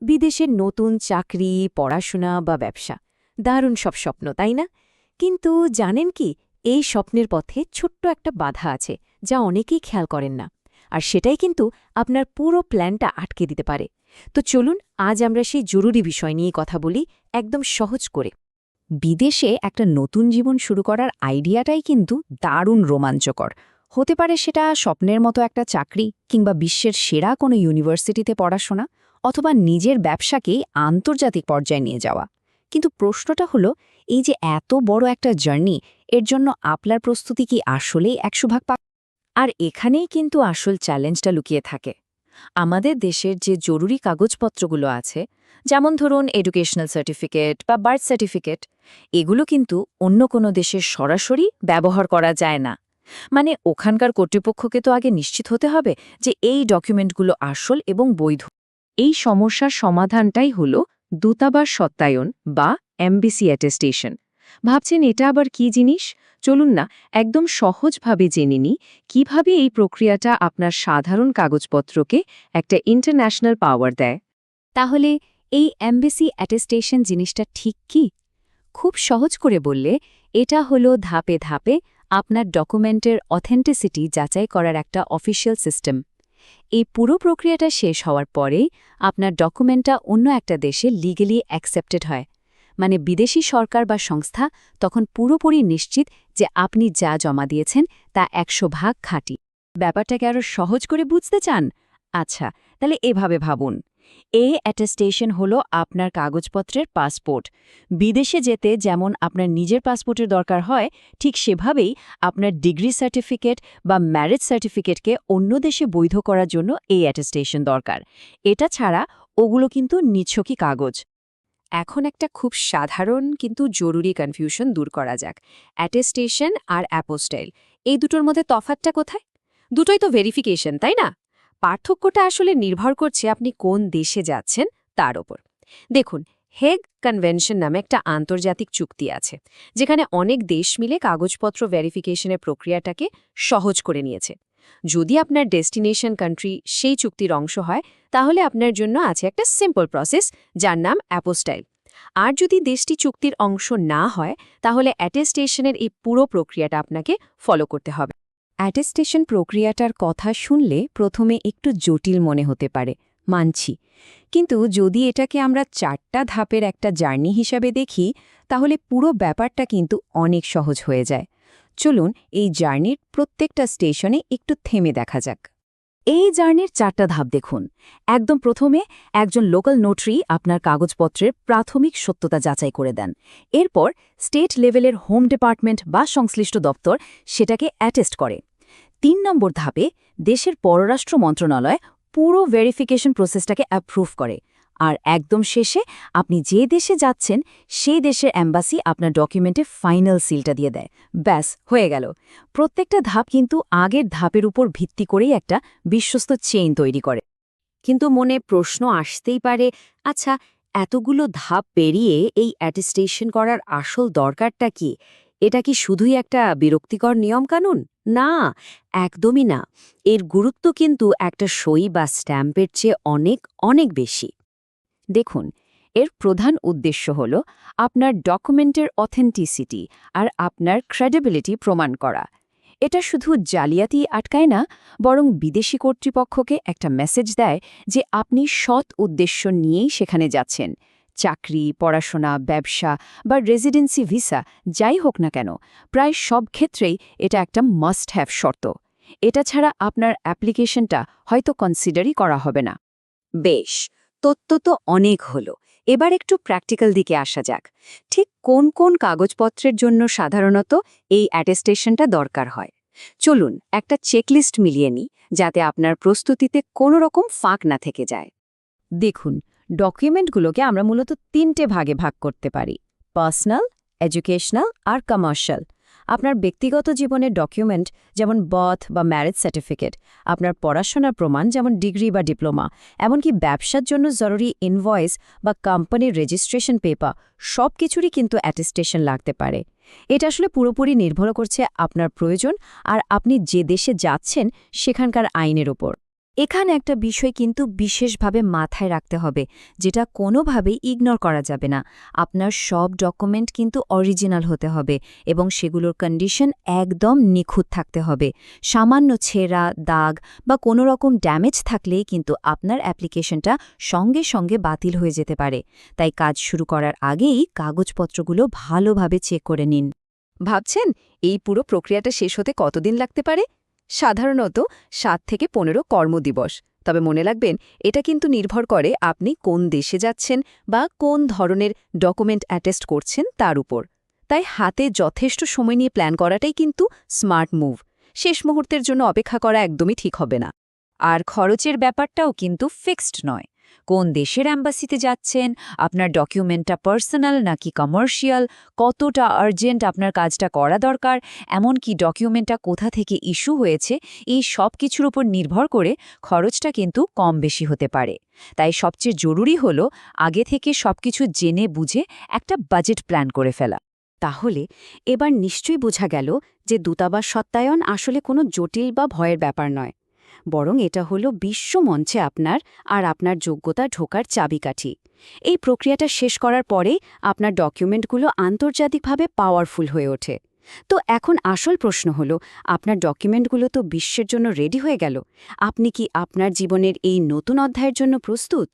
বিদেশের নতুন চাকরি, পড়াশোনা বা ব্যবসা, দারুণ সব স্বপ্ন, তাই না? কিন্তু জানেন কি, এই স্বপ্নের পথে ছোট্ট একটা বাধা আছে, যা অনেকেই খেয়াল করেন না। আর সেটাই কিন্তু আপনার পুরো প্ল্যানটা আটকে দিতে পারে। তো চলুন আজ আমরা সেই জরুরি বিষয় নিয়ে কথা বলি, একদম সহজ করে। বিদেশে একটা নতুন জীবন শুরু করার আইডিয়াটাই কিন্তু দারুণ রোমাঞ্চকর। হতে পারে সেটা স্বপ্নের মতো একটা চাকরি, কিংবা বিশ্বের সেরা কোনো ইউনিভার্সিটিতে পড়াশোনা, অথবা নিজের ব্যবসাকেই আন্তর্জাতিক পর্যায়ে নিয়ে যাওয়া। কিন্তু প্রশ্নটা হলো, এই যে এত বড় একটা জার্নি, এর জন্য আপনার প্রস্তুতি কি আসলেই 100 ভাগ? আর এখানেই কিন্তু আসল চ্যালেঞ্জটা লুকিয়ে থাকে। আমাদের দেশের যে জরুরি কাগজপত্রগুলো আছে, যেমন ধরুন এডুকেশনাল সার্টিফিকেট বা বার্থ সার্টিফিকেট, এগুলো কিন্তু অন্য কোনো দেশের সরাসরি ব্যবহার করা যায় না। মানে ওখানকার কর্তৃপক্ষকে তো আগে নিশ্চিত হতে হবে যে এই ডকুমেন্টগুলো আসল এবং বৈধ। এই সমস্যার সমাধানটাই হল দূতাবাস সত্যায়ন বা এমবিসি অ্যাটেস্টেশন। ভাবছেন এটা আবার কি জিনিস? চলুন না একদম সহজভাবে জেনে নিই কিভাবে এই প্রক্রিয়াটা আপনার সাধারণ কাগজপত্রকে একটা ইন্টারন্যাশনাল পাওয়ার দেয়। তাহলে এই এমবিসি অ্যাটেস্টেশন জিনিসটা ঠিক কি? খুব সহজ করে বললে, এটা হলো ধাপে ধাপে আপনার ডকুমেন্টের অথেন্টিসিটি যাচাই করার একটা অফিসিয়াল সিস্টেম। এই পুরো প্রক্রিয়াটা শেষ হওয়ার পরেই আপনার ডকুমেন্টটা অন্য একটা দেশে লিগ্যালি অ্যাকসেপ্টেড হয়। মানে বিদেশি সরকার বা সংস্থা তখন পুরোপুরি নিশ্চিত যে আপনি যা জমা দিয়েছেন তা 100 ভাগ খাঁটি। ব্যাপারটাকে আরও সহজ করে বুঝতে চান? আচ্ছা, তাহলে এভাবে ভাবুন। এই অ্যাটেস্টেশন হলো আপনার কাগজপত্রের পাসপোর্ট। বিদেশে যেতে যেমন আপনার নিজের পাসপোর্টের দরকার হয়, ঠিক সেভাবেই আপনার ডিগ্রি সার্টিফিকেট বা ম্যারেজ সার্টিফিকেটকে অন্য দেশে বৈধ করার জন্য এই অ্যাটেস্টেশন দরকার। এটা ছাড়া ওগুলো কিন্তু নিছকই কাগজ। এখন একটা খুব সাধারণ কিন্তু জরুরি কনফিউশন দূর করা যাক। অ্যাটেস্টেশন আর অ্যাপোস্টাইল, এই দুটোর মধ্যে তফাৎটা কোথায়? দুটোই তো ভেরিফিকেশন, তাই না? পার্থক্যটা আসলে নির্ভর করছে আপনি কোন দেশে যাচ্ছেন তার ওপর। দেখুন, হেগ কনভেনশন নামে একটা আন্তর্জাতিক চুক্তি আছে, যেখানে অনেক দেশ মিলে কাগজপত্র ভেরিফিকেশনের প্রক্রিয়াটাকে সহজ করে নিয়েছে। যদি আপনার ডেস্টিনেশন কান্ট্রি সেই চুক্তির অংশ হয়, তাহলে আপনার জন্য আছে একটা সিম্পল প্রসেস, যার নাম অ্যাপোস্টাইল। আর যদি দেশটি চুক্তির অংশ না হয়, তাহলে অ্যাটেস্টেশনের এই পুরো প্রক্রিয়াটা আপনাকে ফলো করতে হবে। অ্যাটেস্টেশন প্রক্রিয়াটার কথা শুনলে প্রথমে একটু জটিল মনে হতে পারে, মানছি। কিন্তু যদি এটাকে আমরা 4টা ধাপের একটা জার্নি হিসাবে দেখি, তাহলে পুরো ব্যাপারটা কিন্তু অনেক সহজ হয়ে যায়। চলুন এই জার্নির প্রত্যেকটা স্টেশনে একটু থেমে দেখা যাক। এই জার্নির 4টা ধাপ দেখুন। একদম প্রথমে একজন লোকাল নোটারি আপনার কাগজপত্রের প্রাথমিক সত্যতা যাচাই করে দেন। এরপর স্টেট লেভেলের হোম ডিপার্টমেন্ট বা সংশ্লিষ্ট দপ্তর সেটাকে অ্যাটেস্ট করে। 3 নম্বর ধাপে দেশের পররাষ্ট্র মন্ত্রণালয় পুরো ভেরিফিকেশন প্রসেসটাকে অ্যাপ্রুভ করে। আর একদম শেষে আপনি যে দেশে যাচ্ছেন সেই দেশের অ্যাম্বাসি আপনার ডকুমেন্টে ফাইনাল সিলটা দিয়ে দেয়। ব্যাস, হয়ে গেল। প্রত্যেকটা ধাপ কিন্তু আগের ধাপের উপর ভিত্তি করেই একটা বিশ্বস্ত চেইন তৈরি করে। কিন্তু মনে প্রশ্ন আসতেই পারে, আচ্ছা, এতগুলো ধাপ পেরিয়ে এই অ্যাটেস্টেশন করার আসল দরকারটা কি? এটা কি শুধুই একটা বিরক্তিকর নিয়মকানুন? না, একদমই না। এর গুরুত্ব কিন্তু একটা সই বা স্ট্যাম্পের চেয়ে অনেক অনেক বেশি। দেখুন, এর প্রধান উদ্দেশ্য হল আপনার ডকুমেন্টের অথেন্টিসিটি আর আপনার ক্রেডিবিলিটি প্রমাণ করা। এটা শুধু জালিয়াতি আটকায় না, বরং বিদেশি কর্তৃপক্ষকে একটা মেসেজ দেয় যে আপনি সৎ উদ্দেশ্য নিয়েই সেখানে যাচ্ছেন। চাকরি, পড়াশোনা, ব্যবসা বা রেসিডেন্সি ভিসা যাই হোক না কেন, প্রায় সব ক্ষেত্রেই এটা একটা মাস্ট হ্যাভ শর্ত। এটা ছাড়া আপনার অ্যাপ্লিকেশনটা হয়তো কনসিডারই করা হবে না। বেশ, তথ্য তো অনেক হলো। এবার একটু প্র্যাকটিক্যাল দিকে আসা যাক। ঠিক কোন কোন কাগজপত্রের জন্য সাধারণত এই অ্যাটেস্টেশনটা দরকার হয়? চলুন একটা চেকলিস্ট মিলিয়ে নিই, যাতে আপনার প্রস্তুতিতে কোনো রকম ফাঁক না থেকে যায়। দেখুন, ডকুমেন্টগুলোকে আমরা মূলত 3টে ভাগে ভাগ করতে পারি: পার্সোনাল, এডুকেশনাল আর কমার্শিয়াল। আপনার ব্যক্তিগত জীবনের ডকুমেন্ট যেমন বার্থ বা ম্যারেজ সার্টিফিকেট, আপনার পড়াশোনার প্রমাণ যেমন ডিগ্রি বা ডিপ্লোমা, এমনকি ব্যবসার জন্য জরুরি ইনভয়েস বা কোম্পানির রেজিস্ট্রেশন পেপার, সব কিছুরই কিন্তু অ্যাটেস্টেশন লাগতে পারে। এটা আসলে পুরোপুরি নির্ভর করছে আপনার প্রয়োজন আর আপনি যে দেশে যাচ্ছেন সেখানকার আইনের ওপর। এখানে একটা বিষয় কিন্তু বিশেষভাবে মাথায় রাখতে হবে, যেটা কোনোভাবেই ইগনোর করা যাবে না। আপনার সব ডকুমেন্ট কিন্তু অরিজিনাল হতে হবে এবং সেগুলোর কন্ডিশন একদম নিখুঁত থাকতে হবে। সামান্য ছেঁড়া, দাগ বা কোনো রকম ড্যামেজ থাকলেই কিন্তু আপনার অ্যাপ্লিকেশনটা সঙ্গে সঙ্গে বাতিল হয়ে যেতে পারে। তাই কাজ শুরু করার আগেই কাগজপত্রগুলো ভালোভাবে চেক করে নিন। ভাবছেন এই পুরো প্রক্রিয়াটা শেষ হতে কতদিন লাগতে পারে? সাধারণত 7 থেকে 15 কর্মদিবস। তবে মনে রাখবেন, এটা কিন্তু নির্ভর করে আপনি কোন দেশে যাচ্ছেন বা কোন ধরনের ডকুমেন্ট অ্যাটেস্ট করছেন তার উপর। তাই হাতে যথেষ্ট সময় নিয়ে প্ল্যান করাটাই কিন্তু স্মার্ট মুভ। শেষ মুহূর্তের জন্য অপেক্ষা করা একদমই ঠিক হবে না। আর খরচের ব্যাপারটাও কিন্তু ফিক্সড নয়। কোন দেশের অ্যাম্বাসিতে যাচ্ছেন, আপনার ডকুমেন্টটা পার্সোনাল নাকি কমার্শিয়াল, কতটা আর্জেন্ট আপনার কাজটা করা দরকার, এমনকি ডকুমেন্টটা কোথা থেকে ইস্যু হয়েছে, এই সব কিছুর উপর নির্ভর করে খরচটা কিন্তু কম বেশি হতে পারে। তাই সবচেয়ে জরুরি হলো আগে থেকে সবকিছু জেনে বুঝে একটা বাজেট প্ল্যান করে ফেলা। তাহলে এবার নিশ্চয়ই বোঝা গেল যে দূতাবাস সত্যায়ন আসলে কোনো জটিল বা ভয়ের ব্যাপার নয়, বরং এটা হলো বিশ্বমঞ্চে আপনার আর আপনার যোগ্যতা ঢোকার চাবিকাঠি। এই প্রক্রিয়াটা শেষ করার পরে আপনার ডকুমেন্টগুলো আন্তর্জাতিকভাবে পাওয়ারফুল হয়ে ওঠে। তো এখন আসল প্রশ্ন হলো, আপনার ডকুমেন্টগুলো তো বিশ্বের জন্য রেডি হয়ে গেল, আপনি কি আপনার জীবনের এই নতুন অধ্যায়ের জন্য প্রস্তুত?